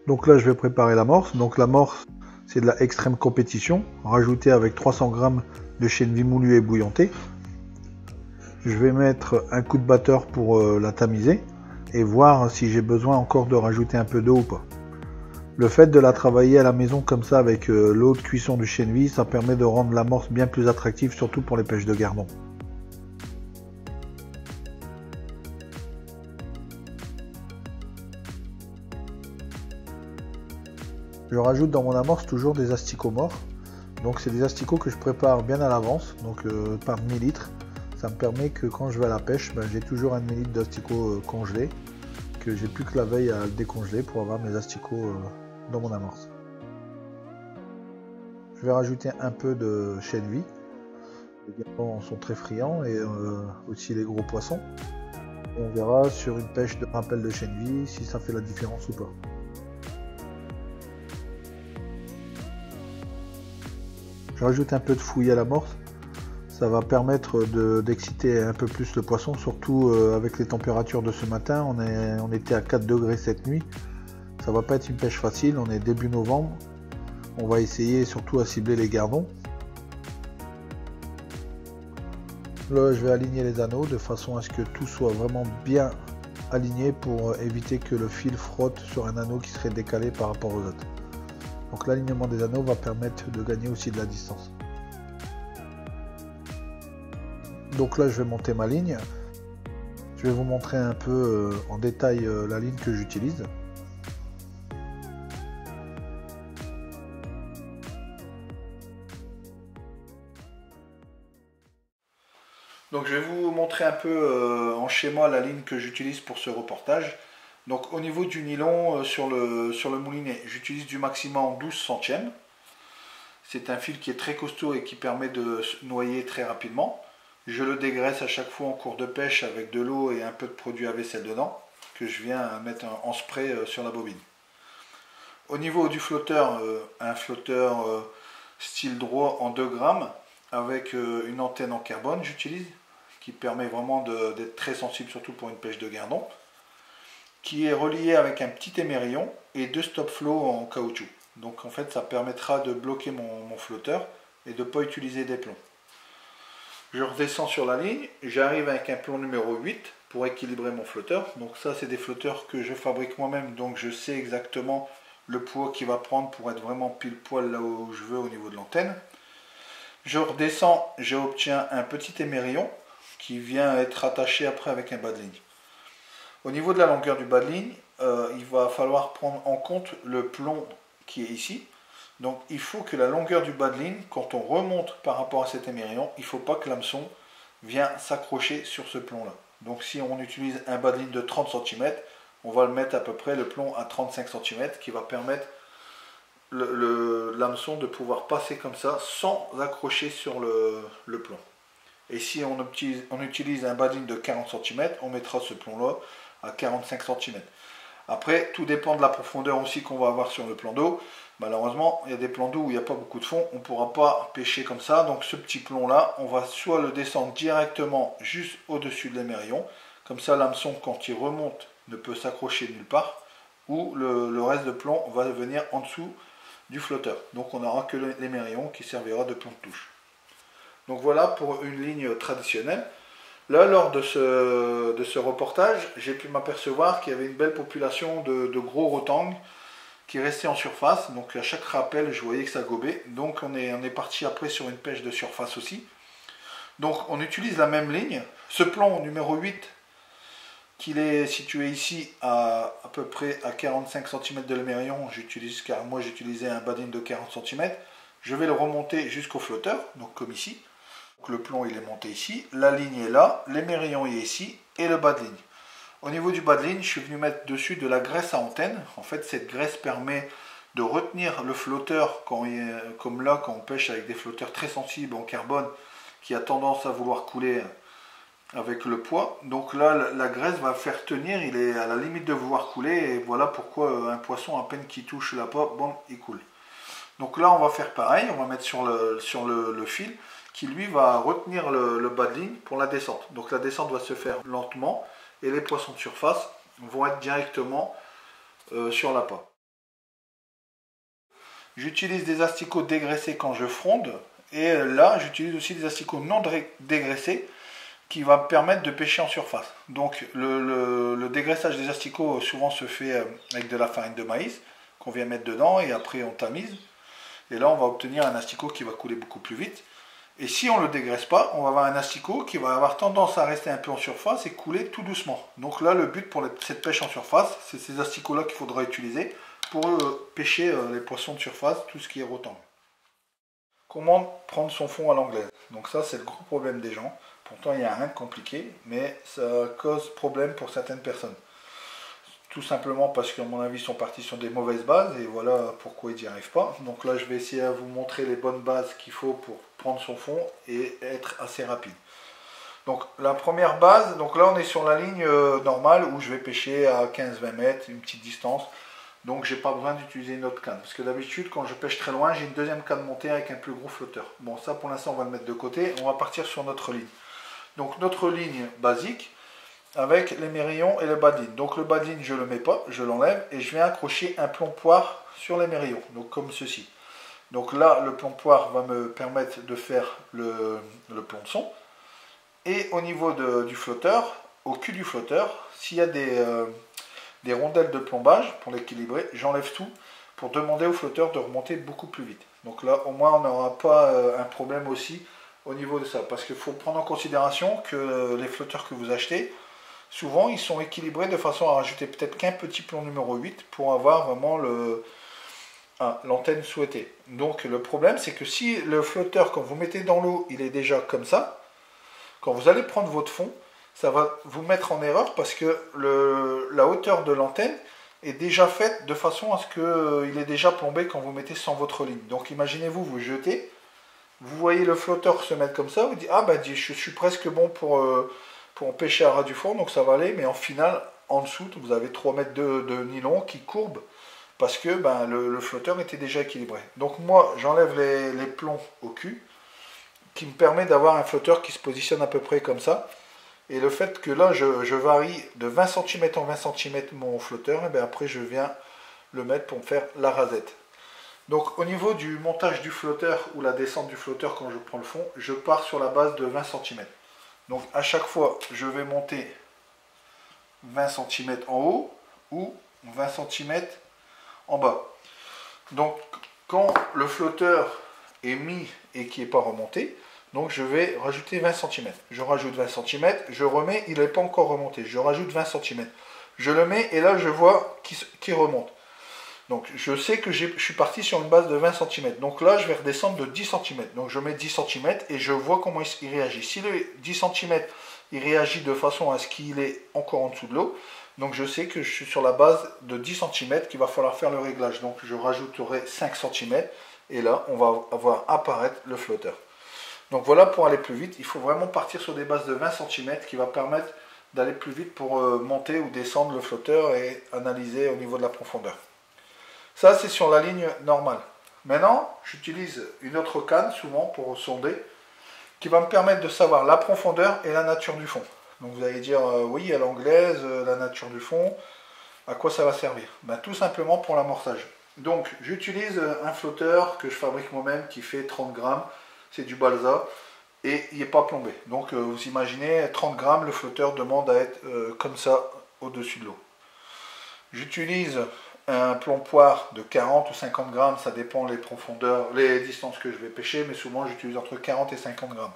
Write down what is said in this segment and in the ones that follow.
Donc là, je vais préparer l'amorce. Donc l'amorce, c'est de la extrême compétition, rajoutée avec 300 g de chènevis moulu et bouillanté. Je vais mettre un coup de batteur pour la tamiser et voir si j'ai besoin encore de rajouter un peu d'eau ou pas. Le fait de la travailler à la maison comme ça avec l'eau de cuisson du chènevis, ça permet de rendre l'amorce bien plus attractive, surtout pour les pêches de gardon. Je rajoute dans mon amorce toujours des asticots morts. Donc c'est des asticots que je prépare bien à l'avance, donc par demi-litre. Ça me permet que quand je vais à la pêche, j'ai toujours un demi-litre d'asticots congelés, que j'ai plus que la veille à le décongeler pour avoir mes asticots dans mon amorce. Je vais rajouter un peu de chènevis. Les gardons sont très friands et aussi les gros poissons. Et on verra sur une pêche de rappel de chènevis si ça fait la différence ou pas. Je rajoute un peu de fouillis à l'amorce. Ça va permettre d'exciter un peu plus le poisson, surtout avec les températures de ce matin. On était à 4 degrés cette nuit. Ça va pas être une pêche facile, on est début novembre. On va essayer surtout à cibler les gardons. Là, je vais aligner les anneaux de façon à ce que tout soit vraiment bien aligné pour éviter que le fil frotte sur un anneau qui serait décalé par rapport aux autres. Donc l'alignement des anneaux va permettre de gagner aussi de la distance. Donc là, je vais monter ma ligne. Je vais vous montrer un peu en détail la ligne que j'utilise. Donc je vais vous montrer un peu en schéma la ligne que j'utilise pour ce reportage. Donc au niveau du nylon sur le moulinet, j'utilise du maximum 12 centièmes. C'est un fil qui est très costaud et qui permet de se noyer très rapidement. Je le dégraisse à chaque fois en cours de pêche avec de l'eau et un peu de produit à vaisselle dedans, que je viens mettre en spray sur la bobine. Au niveau du flotteur, un flotteur style droit en 2 grammes avec une antenne en carbone j'utilise, qui permet vraiment d'être très sensible, surtout pour une pêche de gardon, qui est relié avec un petit émerillon et 2 stop flow en caoutchouc. Donc en fait ça permettra de bloquer mon flotteur et de ne pas utiliser des plombs. Je redescends sur la ligne, j'arrive avec un plomb numéro 8 pour équilibrer mon flotteur. Donc ça c'est des flotteurs que je fabrique moi-même, donc je sais exactement le poids qu'il va prendre pour être vraiment pile poil là où je veux au niveau de l'antenne. Je redescends, j'obtiens un petit émerillon qui vient être attaché après avec un bas de ligne. Au niveau de la longueur du bas de ligne, il va falloir prendre en compte le plomb qui est ici. Donc il faut que la longueur du bas de ligne, quand on remonte par rapport à cet émerillon, il ne faut pas que l'hameçon vienne s'accrocher sur ce plomb là. Donc si on utilise un bas de ligne de 30 cm, on va le mettre à peu près le plomb à 35 cm qui va permettre l'hameçon de pouvoir passer comme ça sans accrocher sur le plomb. Et si on utilise un bas de ligne de 40 cm, on mettra ce plomb là à 45 cm. Après, tout dépend de la profondeur aussi qu'on va avoir sur le plan d'eau. Malheureusement, il y a des plans d'eau où il n'y a pas beaucoup de fond, on ne pourra pas pêcher comme ça. Donc ce petit plomb là, on va soit le descendre directement juste au-dessus de l'émerillon, comme ça l'hameçon quand il remonte ne peut s'accrocher nulle part, ou le reste de plomb va venir en dessous du flotteur. Donc on n'aura que l'émerillon qui servira de plomb de touche. Donc voilà pour une ligne traditionnelle. Là, lors de ce reportage, j'ai pu m'apercevoir qu'il y avait une belle population de gros rotangles qui restaient en surface. Donc à chaque rappel, je voyais que ça gobait. Donc on est parti après sur une pêche de surface aussi. Donc on utilise la même ligne. Ce plomb numéro 8, qu'il est situé ici à peu près à 45 cm de l'émerillon, car moi j'utilisais un badine de 40 cm. Je vais le remonter jusqu'au flotteur, donc comme ici. Donc le plomb il est monté ici, la ligne est là, l'émerillon est ici et le bas de ligne. Au niveau du bas de ligne, je suis venu mettre dessus de la graisse à antenne. En fait, cette graisse permet de retenir le flotteur, comme là, quand on pêche avec des flotteurs très sensibles en carbone, qui a tendance à vouloir couler avec le poids. Donc là, la graisse va faire tenir, il est à la limite de vouloir couler, et voilà pourquoi un poisson, à peine qu'il touche la peau, bon, il coule. Donc là, on va faire pareil, on va mettre sur le fil, qui lui va retenir le bas de ligne pour la descente. Donc la descente va se faire lentement, et les poissons de surface vont être directement sur l'appât. J'utilise des asticots dégraissés quand je fronde. Et là, j'utilise aussi des asticots non dégraissés qui va me permettre de pêcher en surface. Donc le dégraissage des asticots souvent se fait avec de la farine de maïs qu'on vient mettre dedans et après on tamise. Et là on va obtenir un asticot qui va couler beaucoup plus vite. Et si on ne le dégraisse pas, on va avoir un asticot qui va avoir tendance à rester un peu en surface et couler tout doucement. Donc là le but pour cette pêche en surface, c'est ces asticots là qu'il faudra utiliser pour pêcher les poissons de surface, tout ce qui est rotant. Comment prendre son fond à l'anglaise? Donc ça c'est le gros problème des gens. Pourtant il n'y a rien de compliqué, mais ça cause problème pour certaines personnes. Tout simplement parce qu'à mon avis ils sont partis sur des mauvaises bases et voilà pourquoi ils n'y arrivent pas. Donc là je vais essayer de vous montrer les bonnes bases qu'il faut pour prendre son fond et être assez rapide. Donc la première base, donc là on est sur la ligne normale où je vais pêcher à 15-20 mètres, une petite distance. Donc j'ai pas besoin d'utiliser une autre canne. Parce que d'habitude quand je pêche très loin, j'ai une deuxième canne montée avec un plus gros flotteur. Bon ça pour l'instant on va le mettre de côté, on va partir sur notre ligne. Donc notre ligne basique avec les mérillons et le badine. Donc le badine je le mets pas, je l'enlève et je viens accrocher un plomb poire sur les mérillons. Donc comme ceci. Donc là le plomb poire va me permettre de faire le plomb de son. Et au niveau du flotteur, au cul du flotteur, s'il y a des rondelles de plombage pour l'équilibrer, j'enlève tout pour demander au flotteur de remonter beaucoup plus vite. Donc là au moins on n'aura pas un problème aussi au niveau de ça, parce qu'il faut prendre en considération que les flotteurs que vous achetez, souvent ils sont équilibrés de façon à rajouter peut-être qu'un petit plomb numéro 8 pour avoir vraiment l'antenne souhaitée. Donc le problème c'est que si le flotteur quand vous mettez dans l'eau il est déjà comme ça, quand vous allez prendre votre fond, ça va vous mettre en erreur parce que la hauteur de l'antenne est déjà faite de façon à ce qu'il est déjà plombé quand vous mettez sans votre ligne. Donc imaginez-vous, vous jetez, vous voyez le flotteur se mettre comme ça, vous dites ah ben je suis presque bon pour pêcher à ras du fond, donc ça va aller, mais en final, en dessous, vous avez 3 mètres de nylon qui courbe parce que ben, le flotteur était déjà équilibré. Donc moi, j'enlève les plombs au cul, qui me permet d'avoir un flotteur qui se positionne à peu près comme ça. Et le fait que là, je varie de 20 cm en 20 cm mon flotteur, et bien après je viens le mettre pour me faire la rasette. Donc au niveau du montage du flotteur ou la descente du flotteur quand je prends le fond, je pars sur la base de 20 cm. Donc à chaque fois, je vais monter 20 cm en haut ou 20 cm en bas. Donc quand le flotteur est mis et qui n'est pas remonté, donc je vais rajouter 20 cm. Je rajoute 20 cm, je remets, il n'est pas encore remonté. Je rajoute 20 cm. Je le mets et là je vois qu'il remonte. Donc je sais que je suis parti sur une base de 20 cm. Donc là je vais redescendre de 10 cm. Donc je mets 10 cm et je vois comment il réagit. Si le 10 cm il réagit de façon à ce qu'il est encore en dessous de l'eau, donc je sais que je suis sur la base de 10 cm qu'il va falloir faire le réglage. Donc je rajouterai 5 cm et là on va voir apparaître le flotteur. Donc voilà, pour aller plus vite, il faut vraiment partir sur des bases de 20 cm qui va permettre d'aller plus vite pour monter ou descendre le flotteur et analyser au niveau de la profondeur. Ça c'est sur la ligne normale. Maintenant, j'utilise une autre canne souvent pour sonder qui va me permettre de savoir la profondeur et la nature du fond. Donc vous allez dire oui à l'anglaise, la nature du fond, à quoi ça va servir? Ben, tout simplement pour l'amorçage. Donc j'utilise un flotteur que je fabrique moi-même qui fait 30 grammes. C'est du balsa et il n'est pas plombé. Donc vous imaginez 30 grammes, le flotteur demande à être comme ça au-dessus de l'eau. J'utilise un plomb poire de 40 ou 50 grammes, ça dépend les profondeurs, les distances que je vais pêcher, mais souvent j'utilise entre 40 et 50 grammes.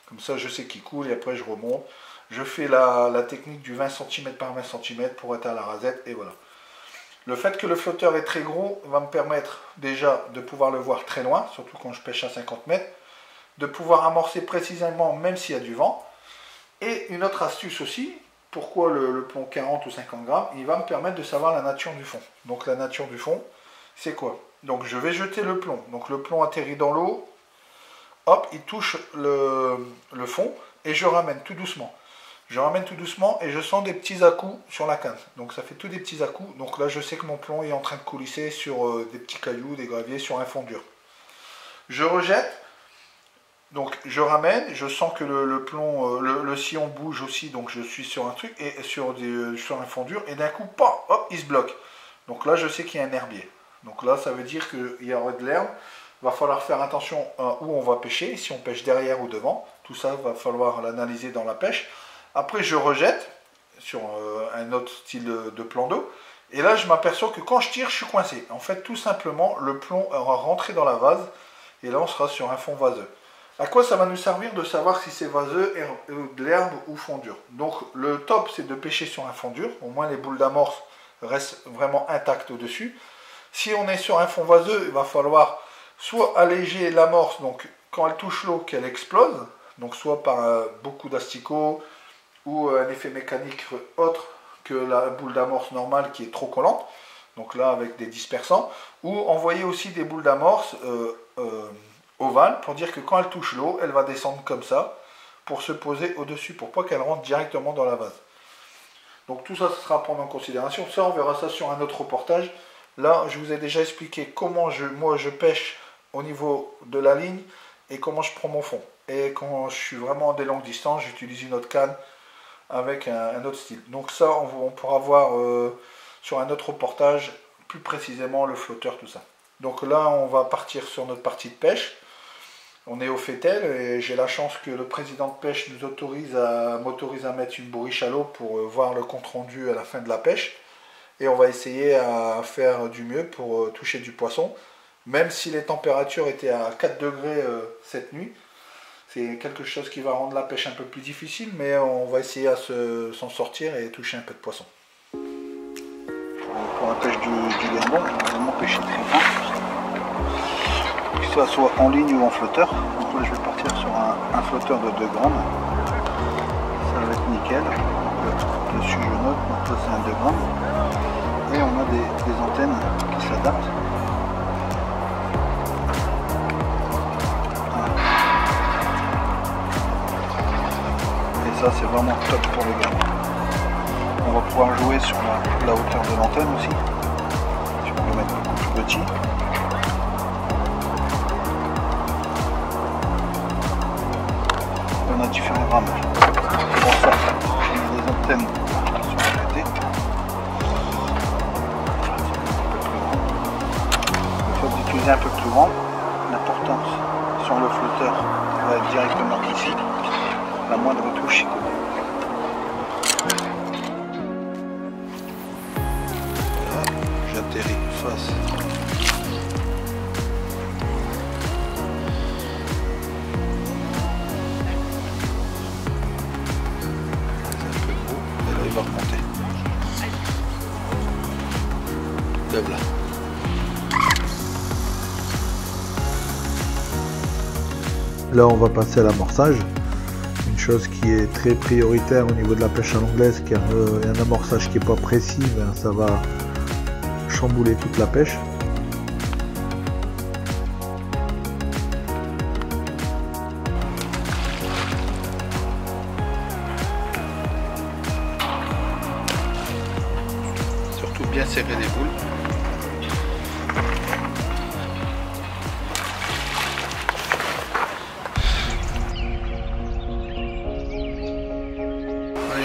Comme ça je sais qu'il coule et après je remonte. Je fais la technique du 20 cm par 20 cm pour être à la rasette et voilà. Le fait que le flotteur est très gros va me permettre déjà de pouvoir le voir très loin, surtout quand je pêche à 50 mètres, de pouvoir amorcer précisément même s'il y a du vent. Et une autre astuce aussi, pourquoi le plomb 40 ou 50 grammes, il va me permettre de savoir la nature du fond. Donc la nature du fond, c'est quoi? Donc je vais jeter le plomb. Donc le plomb atterrit dans l'eau, hop, il touche le fond et je ramène tout doucement. Je ramène tout doucement et je sens des petits à-coups sur la canne. Donc ça fait tous des petits à-coups. Donc là je sais que mon plomb est en train de coulisser sur des petits cailloux, des graviers, sur un fond dur. Je rejette. Donc je ramène, je sens que le plomb, le sillon bouge aussi, donc je suis sur un truc, et sur un fond dur, et d'un coup, hop, il se bloque. Donc là je sais qu'il y a un herbier. Donc là, ça veut dire qu'il y aura de l'herbe. Il va falloir faire attention à où on va pêcher, si on pêche derrière ou devant. Tout ça, va falloir l'analyser dans la pêche. Après, je rejette sur un autre style de plan d'eau. Et là, je m'aperçois que quand je tire, je suis coincé. En fait, tout simplement, le plomb aura rentré dans la vase. Et là, on sera sur un fond vaseux. À quoi ça va nous servir de savoir si c'est vaseux, de l'herbe ou fond dur? Donc, le top, c'est de pêcher sur un fond dur. Au moins, les boules d'amorce restent vraiment intactes au-dessus. Si on est sur un fond vaseux, il va falloir soit alléger l'amorce, donc quand elle touche l'eau, qu'elle explose. Donc, soit par beaucoup d'asticots ou un effet mécanique autre que la boule d'amorce normale qui est trop collante, donc là avec des dispersants, ou envoyer aussi des boules d'amorce ovales pour dire que quand elle touche l'eau, elle va descendre comme ça pour se poser au-dessus, pour pas qu'elle rentre directement dans la vase. Donc tout ça, ce sera à prendre en considération. Ça, on verra ça sur un autre reportage. Là, je vous ai déjà expliqué comment moi je pêche au niveau de la ligne et comment je prends mon fond. Et quand je suis vraiment à des longues distances, j'utilise une autre canne avec un autre style. Donc ça, on pourra voir sur un autre reportage plus précisément le flotteur, tout ça. Donc là, on va partir sur notre partie de pêche. On est au Fettel et j'ai la chance que le président de pêche nous m'autorise à mettre une bourriche à l'eau pour voir le compte rendu à la fin de la pêche. Et on va essayer à faire du mieux pour toucher du poisson. Même si les températures étaient à 4 degrés cette nuit, c'est quelque chose qui va rendre la pêche un peu plus difficile, mais on va essayer à s'en sortir et toucher un peu de poisson. Pour la pêche du gardon, on va vraiment pêcher très fin, que ce soit en ligne ou en flotteur. Donc là, je vais partir sur un flotteur de 2 grammes. Ça va être nickel. Dessus, je note, donc là, c'est un 2 grammes. Et on a des antennes qui s'adaptent. Ça, c'est vraiment top pour le gardon. On va pouvoir jouer sur la hauteur de l'antenne aussi. Si on peut le mettre beaucoup plus petit. On a différents ramages. Pour ça, on a des antennes sur le côté. Le fait d'utiliser un peu plus grand, l'importance sur le flotteur va être directement ici. La moindre touche. Voilà, j'atterris face. C'est un peu gros, et là il va remonter. De là. Là on va passer à l'amorçage. Chose qui est très prioritaire au niveau de la pêche à l'anglaise, car un amorçage qui n'est pas précis, ben, ça va chambouler toute la pêche. Surtout bien serrer les boules.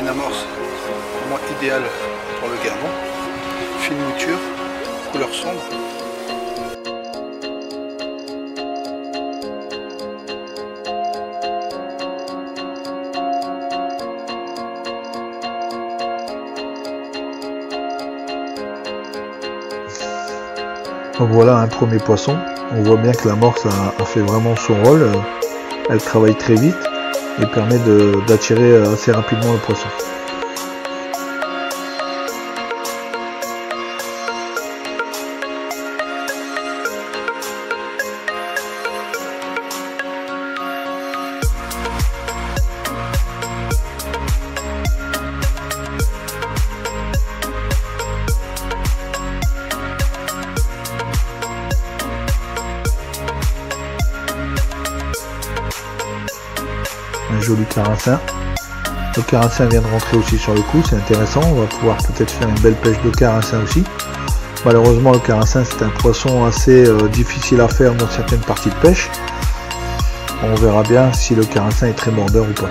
Une amorce vraiment idéale pour le gardon, fine mouture, couleur sombre. Donc voilà un premier poisson. On voit bien que l'amorce a fait vraiment son rôle, elle travaille très vite et permet d'attirer assez rapidement le poisson. Un joli carassin. Le carassin vient de rentrer aussi sur le coup, c'est intéressant, on va pouvoir peut-être faire une belle pêche de carassin aussi. Malheureusement le carassin c'est un poisson assez difficile à faire dans certaines parties de pêche. On verra bien si le carassin est très mordeur ou pas.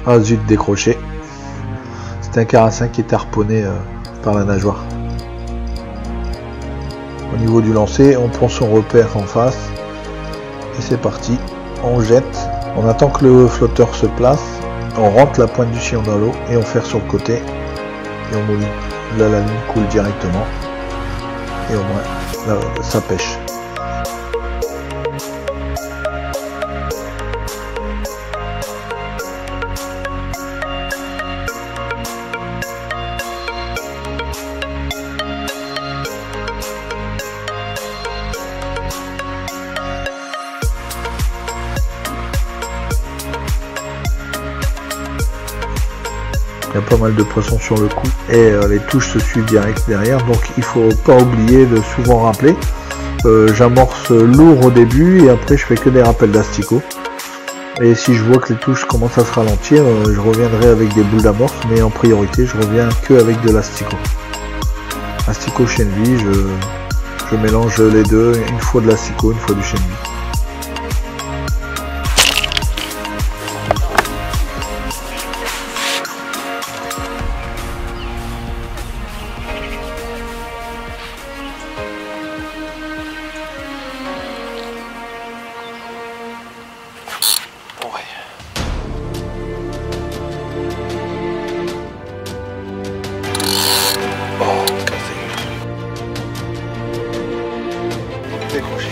Ah zut, décroché. C'est un carassin qui est harponné par la nageoire. Au niveau du lancer, on prend son repère en face. Et c'est parti. On jette. On attend que le flotteur se place. On rentre la pointe du sillon dans l'eau et on ferre sur le côté. Et on mouline. Là, la ligne coule directement. Et au moins, là, ça pêche. Il y a pas mal de poissons sur le coup et les touches se suivent direct derrière, donc il faut pas oublier de souvent rappeler. J'amorce lourd au début et après je fais que des rappels d'asticot. Et si je vois que les touches commencent à se ralentir, je reviendrai avec des boules d'amorce, mais en priorité je reviens que avec de l'asticot. Asticot chènevis, je mélange les deux, une fois de l'asticot, une fois du chènevis. Décroché.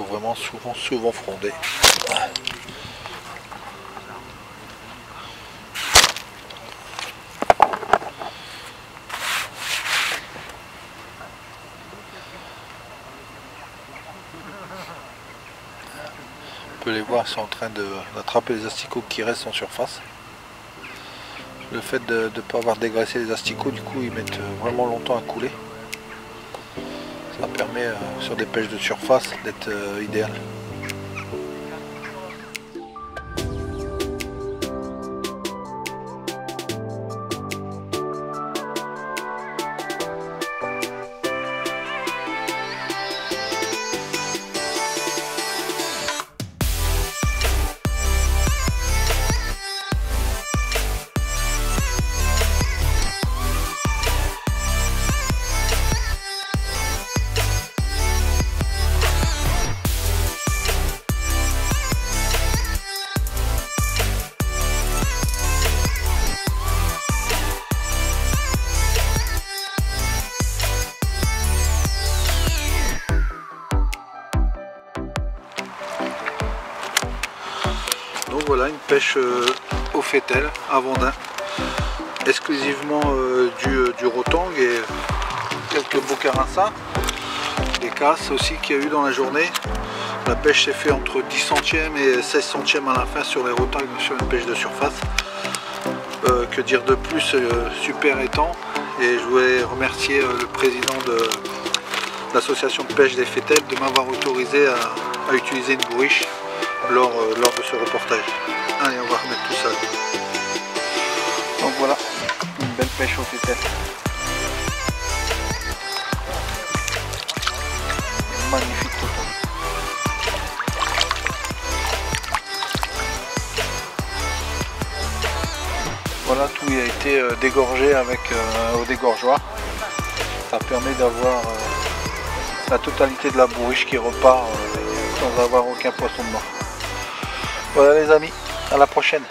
Vraiment souvent frondé. On peut les voir, ils sont en train d'attraper les asticots qui restent en surface. Le fait de ne pas avoir dégraissé les asticots, du coup ils mettent vraiment longtemps à couler. Ça permet sur des pêches de surface d'être idéal. voilà une pêche au fétel à Vendin, exclusivement du rotang et quelques beaux carassins, des casses aussi qu'il y a eu dans la journée. La pêche s'est fait entre 10 centièmes et 16 centièmes à la fin sur les rotangs sur une pêche de surface. Que dire de plus, super étang. Et je voulais remercier le président de l'association de pêche des Fétels de m'avoir autorisé à utiliser une bourriche lors de ce reportage. Allez, on va remettre tout ça. Donc voilà, une belle pêche au Fétel. Magnifique coton. Voilà, tout a été dégorgé avec au dégorgeoir. Ça permet d'avoir la totalité de la bourriche qui repart sans avoir aucun poisson de mort. Voilà les amis, à la prochaine.